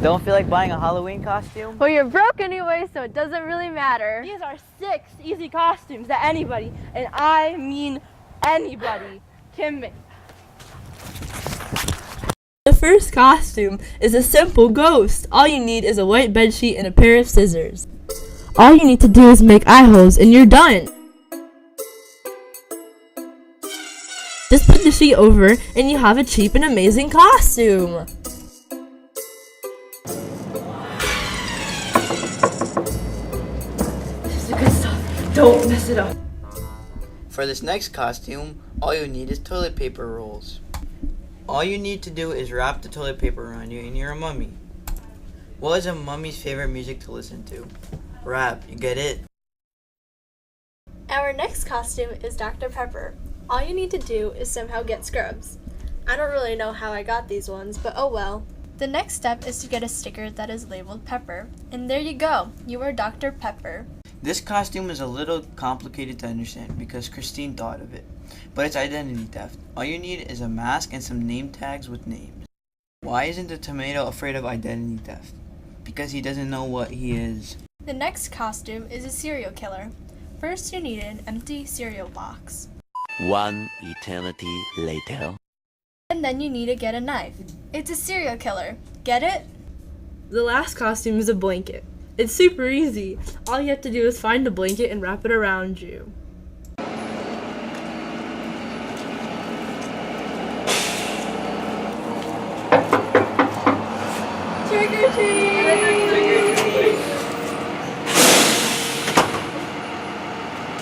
Don't feel like buying a Halloween costume? Well, you're broke anyway, so it doesn't really matter. These are 6 easy costumes that anybody, and I mean anybody, can make. The first costume is a simple ghost. All you need is a white bedsheet and a pair of scissors. All you need to do is make eye holes and you're done. Just put the sheet over and you have a cheap and amazing costume. This is the good stuff. Don't mess it up. For this next costume, all you need is toilet paper rolls. All you need to do is wrap the toilet paper around you and you're a mummy. What is a mummy's favorite music to listen to? Rap, you get it? Our next costume is Dr. Pepper. All you need to do is somehow get scrubs. I don't really know how I got these ones, but oh well. The next step is to get a sticker that is labeled Pepper. And there you go, you are Dr. Pepper. This costume is a little complicated to understand because Christine thought of it, but it's identity theft. All you need is a mask and some name tags with names. Why isn't the tomato afraid of identity theft? Because he doesn't know what he is. The next costume is a serial killer. First you need an empty cereal box. One eternity later. And then you need to get a knife. It's a serial killer. Get it? The last costume is a blanket. It's super easy. All you have to do is find a blanket and wrap it around you. Trick or treat!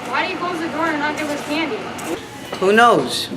Why do you close the door and not give us candy? Who knows?